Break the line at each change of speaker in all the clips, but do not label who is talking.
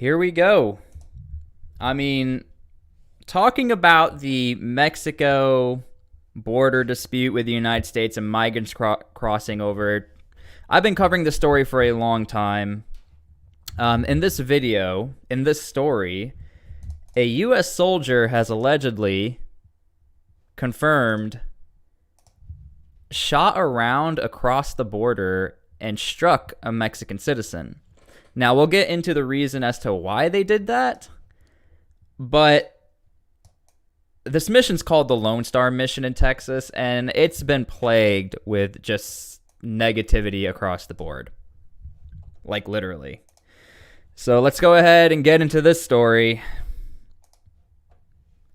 Here we go. I mean, talking about the Mexico border dispute with the United States and migrants crossing over, I've been covering this story for a long time. In this video, in this story, a U.S. soldier has allegedly confirmed shot around across the border and struck a Mexican citizen. Now, we'll get into the reason as to why they did that, but this mission's called the Lone Star Mission in Texas, and it's been plagued with just negativity across the board. Like, literally. So let's go ahead and get into this story.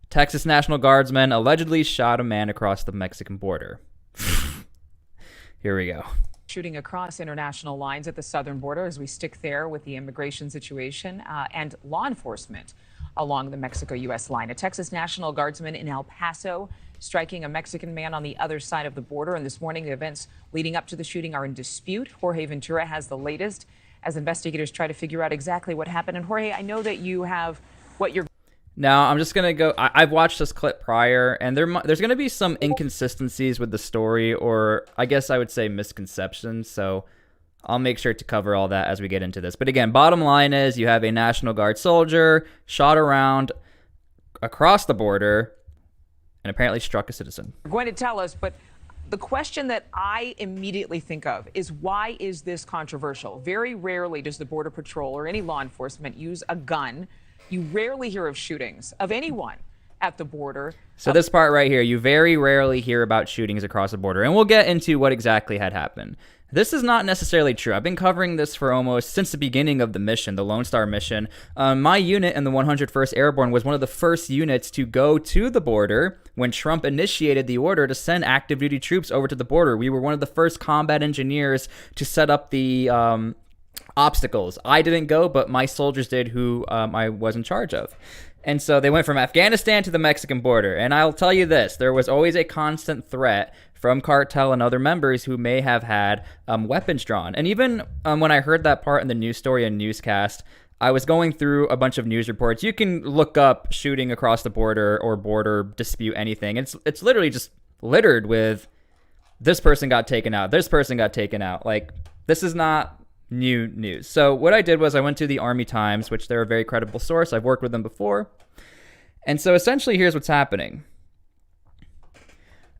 Texas National Guardsmen allegedly shot a man across the Mexican border. Here we go.
Shooting across international lines at the southern border as we stick there with the immigration situation and law enforcement along the Mexico-U.S. line. A Texas National Guardsman in El Paso striking a Mexican man on the other side of the border. And this morning, the events leading up to the shooting are in dispute. Jorge Ventura has the latest as investigators try to figure out exactly what happened. And Jorge, I know that you have what you're...
Now, I'm just going to go... I've watched this clip prior, and there's going to be some inconsistencies with the story, or I guess I would say misconceptions, so I'll make sure to cover all that as we get into this. But again, bottom line is you have a National Guard soldier shot around across the border and apparently struck a citizen.
You're going to tell us, but the question that I immediately think of is, why is this controversial? Very rarely does the Border Patrol or any law enforcement use a gun. You rarely hear of shootings of anyone at the border.
So this part right here, you very rarely hear about shootings across the border, and we'll get into what exactly had happened. This is not necessarily true. I've been covering this for almost since the beginning of the mission, the Lone Star mission. My unit in the 101st Airborne was one of the first units to go to the border when Trump initiated the order to send active duty troops over to the border. We were one of the first combat engineers to set up the obstacles. I didn't go, but my soldiers did, who I was in charge of. And so they went from Afghanistan to the Mexican border. And I'll tell you this, there was always a constant threat from cartel and other members who may have had weapons drawn. And even when I heard that part in the news story and newscast, I was going through a bunch of news reports. You can look up shooting across the border or border dispute anything. It's literally just littered with this person got taken out, this person got taken out. Like, this is not new news. So what I did was I went to the Army Times, which they're a very credible source. I've worked with them before. And so essentially here's what's happening.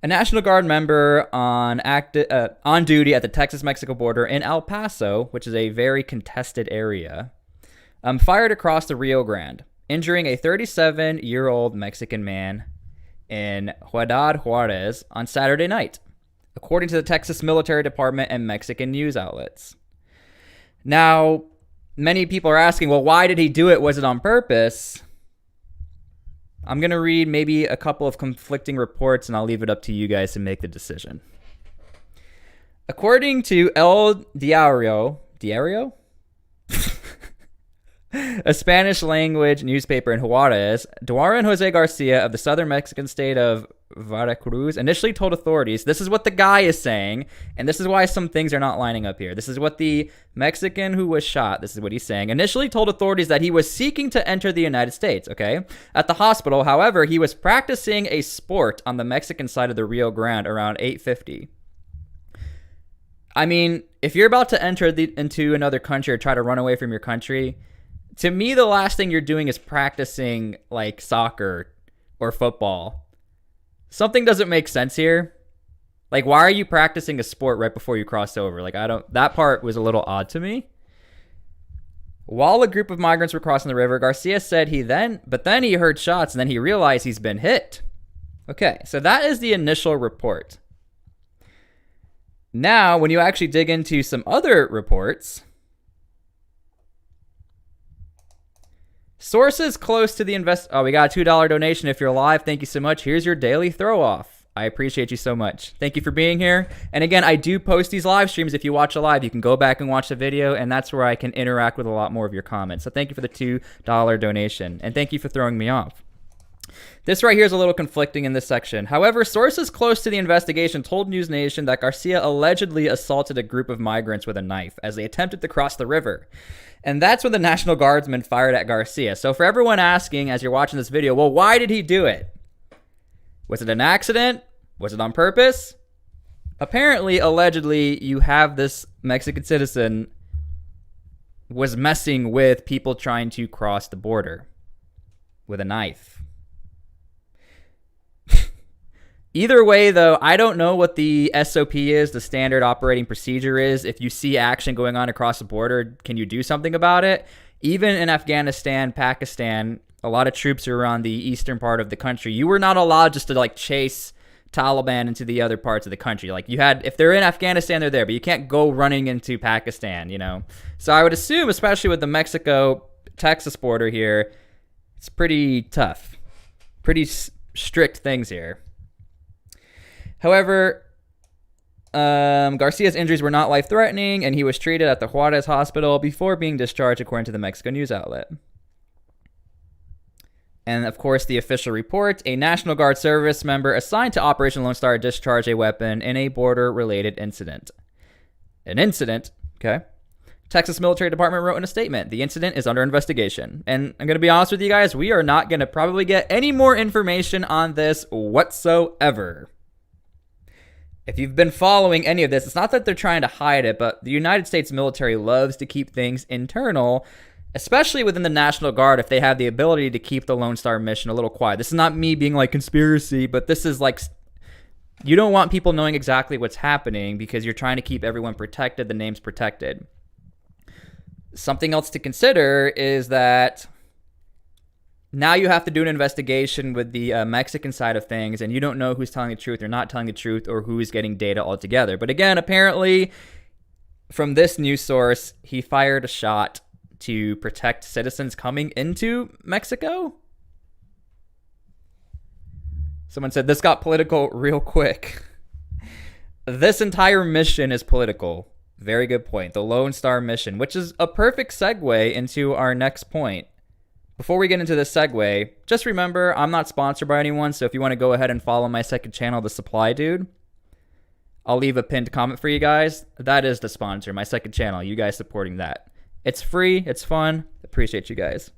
A National Guard member on duty at the Texas-Mexico border in El Paso, which is a very contested area, fired across the Rio Grande, injuring a 37-year-old Mexican man in Ciudad Juarez on Saturday night, according to the Texas Military Department and Mexican news outlets. Now, many people are asking, well, why did he do it? Was it on purpose? I'm going to read maybe a couple of conflicting reports, and I'll leave it up to you guys to make the decision. According to El Diario, a Spanish-language newspaper in Juarez, Duran Jose Garcia of the southern Mexican state of Veracruz initially told authorities, this is what the guy is saying, and this is why some things are not lining up here. This is what the Mexican who was shot, this is what he's saying, initially told authorities that he was seeking to enter the United States, okay? At the hospital, however, he was practicing a sport on the Mexican side of the Rio Grande around 8:50. I mean, if you're about to enter into another country or try to run away from your country, to me, the last thing you're doing is practicing, like, soccer or football. Something doesn't make sense here. Like, why are you practicing a sport right before you cross over? Like, that part was a little odd to me. While a group of migrants were crossing the river, Garcia said but then he heard shots and then he realized he's been hit. Okay, so that is the initial report. Now, when you actually dig into some other reports, sources close to the we got a $2 donation if you're live. Thank you so much. Here's your daily throw off. I appreciate you so much. Thank you for being here. And again, I do post these live streams. If you watch a live, you can go back and watch the video, and that's where I can interact with a lot more of your comments. So thank you for the $2 donation, and thank you for throwing me off. This right here is a little conflicting in this section. However, sources close to the investigation told News Nation that Garcia allegedly assaulted a group of migrants with a knife as they attempted to cross the river. And that's when the National Guardsman fired at Garcia. So for everyone asking as you're watching this video, well, why did he do it? Was it an accident? Was it on purpose? Apparently, allegedly, you have this Mexican citizen was messing with people trying to cross the border with a knife. Either way, though, I don't know what the SOP is, the standard operating procedure is. If you see action going on across the border, can you do something about it? Even in Afghanistan, Pakistan, a lot of troops are on the eastern part of the country. You were not allowed just to like chase Taliban into the other parts of the country. Like you had, if they're in Afghanistan, they're there, but you can't go running into Pakistan, you know? So I would assume, especially with the Mexico-Texas border here, it's pretty tough. Pretty strict things here. However, Garcia's injuries were not life-threatening, and he was treated at the Juarez hospital before being discharged, according to the Mexico news outlet. And, of course, the official report, a National Guard service member assigned to Operation Lone Star discharged a weapon in a border-related incident. An incident, okay? Texas Military Department wrote in a statement, the incident is under investigation. And I'm going to be honest with you guys, we are not going to probably get any more information on this whatsoever. If you've been following any of this, it's not that they're trying to hide it, but the United States military loves to keep things internal, especially within the National Guard if they have the ability to keep the Lone Star mission a little quiet. This is not me being like conspiracy, but this is like, you don't want people knowing exactly what's happening because you're trying to keep everyone protected, the name's protected. Something else to consider is that now you have to do an investigation with the Mexican side of things, and you don't know who's telling the truth or not telling the truth or who's getting data altogether. But again, apparently, from this news source, he fired a shot to protect citizens coming into Mexico. Someone said this got political real quick. This entire mission is political. Very good point. The Lone Star mission, which is a perfect segue into our next point. Before we get into this segue, just remember, I'm not sponsored by anyone, so if you want to go ahead and follow my second channel, The Supply Dude, I'll leave a pinned comment for you guys. That is the sponsor, my second channel, you guys supporting that. It's free, it's fun, appreciate you guys.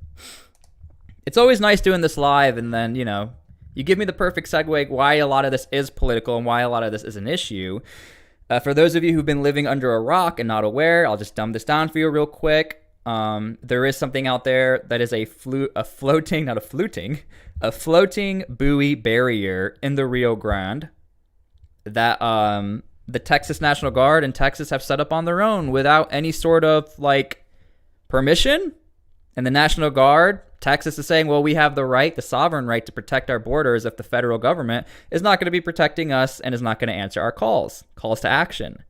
It's always nice doing this live, and then, you know, you give me the perfect segue why a lot of this is political and why a lot of this is an issue. For those of you who've been living under a rock and not aware, I'll just dumb this down for you real quick. There is something out there that is a floating buoy barrier in the Rio Grande that the Texas National Guard and Texas have set up on their own without any sort of like permission. And the National Guard, Texas is saying, well, we have the right, the sovereign right to protect our borders if the federal government is not going to be protecting us and is not going to answer our calls to action.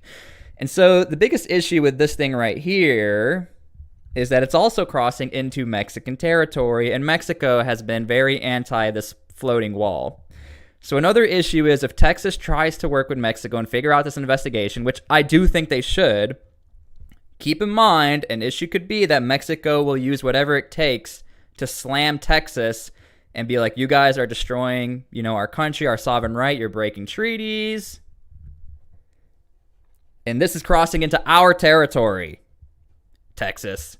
And so the biggest issue with this thing right here is that it's also crossing into Mexican territory, and Mexico has been very anti this floating wall. So another issue is if Texas tries to work with Mexico and figure out this investigation, which I do think they should, keep in mind an issue could be that Mexico will use whatever it takes to slam Texas and be like, you guys are destroying, you know, our country, our sovereign right, you're breaking treaties. And this is crossing into our territory, Texas.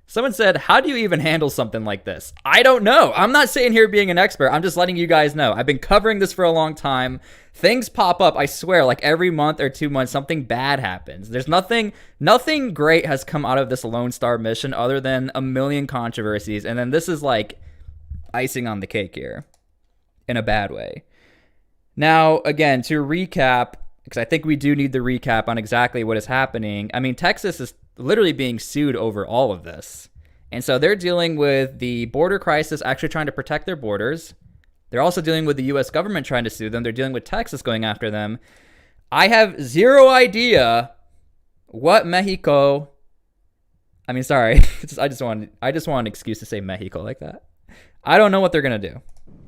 Someone said, how do you even handle something like this? I don't know. I'm not sitting here being an expert. I'm just letting you guys know. I've been covering this for a long time. Things pop up, I swear, like every month or 2 months, something bad happens. There's nothing great has come out of this Lone Star mission other than a million controversies. And then this is like icing on the cake here in a bad way. Now, again, to recap, because I think we do need the recap on exactly what is happening. I mean, Texas is literally being sued over all of this. And so they're dealing with the border crisis, actually trying to protect their borders. They're also dealing with the U.S. government trying to sue them. They're dealing with Texas going after them. I have zero idea what Mexico... I mean, sorry. I just want an excuse to say Mexico like that. I don't know what they're going to do.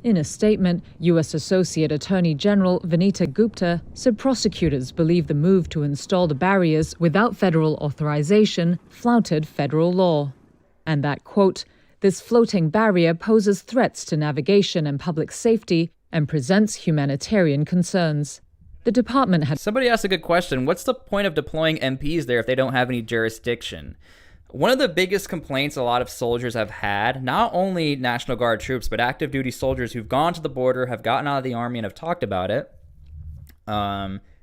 In a statement, U.S. Associate Attorney General Vanita Gupta said prosecutors believe the move to install the barriers without federal authorization flouted federal law. And that, quote, this floating barrier poses threats to navigation and public safety and presents humanitarian concerns. The department had...
Somebody asked a good question. What's the point of deploying MPs there if they don't have any jurisdiction? One of the biggest complaints a lot of soldiers have had, not only National Guard troops, but active duty soldiers who've gone to the border, have gotten out of the Army, and have talked about it,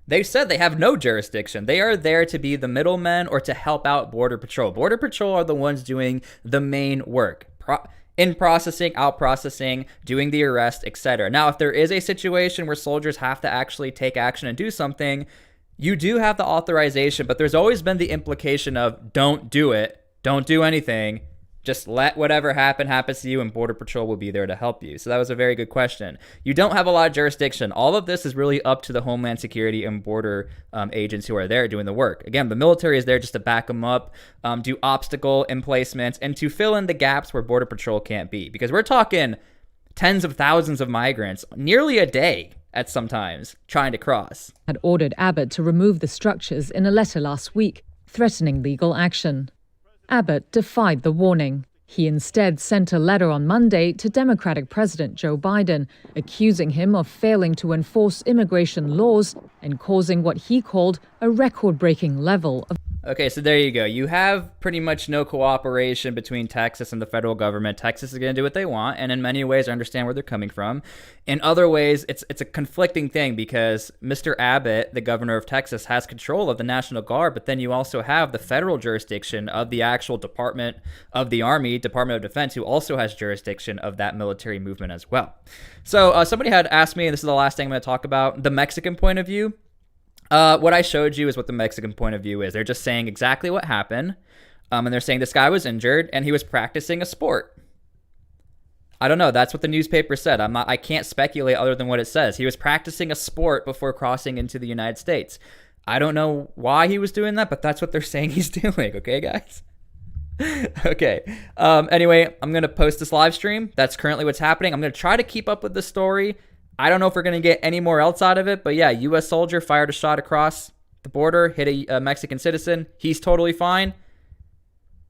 they said they have no jurisdiction. They are there to be the middlemen or to help out Border Patrol. Border Patrol are the ones doing the main work. In processing, out processing, doing the arrest, etc. Now, if there is a situation where soldiers have to actually take action and do something, you do have the authorization, but there's always been the implication of don't do it, don't do anything, just let whatever happens to you, and Border Patrol will be there to help you. So that was a very good question. You don't have a lot of jurisdiction. All of this is really up to the Homeland Security and border agents who are there doing the work. Again, the military is there just to back them up, do obstacle emplacements, and to fill in the gaps where Border Patrol can't be. Because we're talking tens of thousands of migrants, nearly a day at some times, trying to cross.
Had ordered Abbott to remove the structures in a letter last week, threatening legal action. Abbott defied the warning. He instead sent a letter on Monday to Democratic President Joe Biden, accusing him of failing to enforce immigration laws and causing what he called a record-breaking level of.
Okay, so there you go. You have pretty much no cooperation between Texas and the federal government. Texas is going to do what they want, and in many ways, I understand where they're coming from. In other ways, it's a conflicting thing because Mr. Abbott, the governor of Texas, has control of the National Guard, but then you also have the federal jurisdiction of the actual Department of the Army, Department of Defense, who also has jurisdiction of that military movement as well. So somebody had asked me, and this is the last thing I'm going to talk about, the Mexican point of view. What I showed you is what the Mexican point of view is. They're just saying exactly what happened, and they're saying this guy was injured and he was practicing a sport. I don't know. That's what the newspaper said. I can't speculate other than what it says. He was practicing a sport before crossing into the United States. I don't know why he was doing that, but that's what they're saying he's doing. Okay, guys? Okay. Anyway, I'm going to post this live stream. That's currently what's happening. I'm going to try to keep up with the story. I don't know if we're going to get any more else out of it, but yeah, U.S. soldier fired a shot across the border, hit a Mexican citizen. He's totally fine.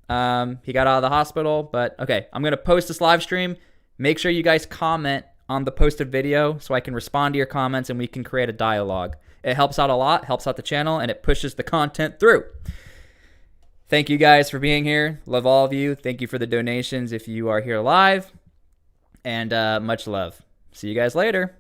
He got out of the hospital, but okay, I'm going to post this live stream. Make sure you guys comment on the posted video so I can respond to your comments and we can create a dialogue. It helps out a lot, helps out the channel, and it pushes the content through. Thank you guys for being here. Love all of you. Thank you for the donations if you are here live, and much love. See you guys later.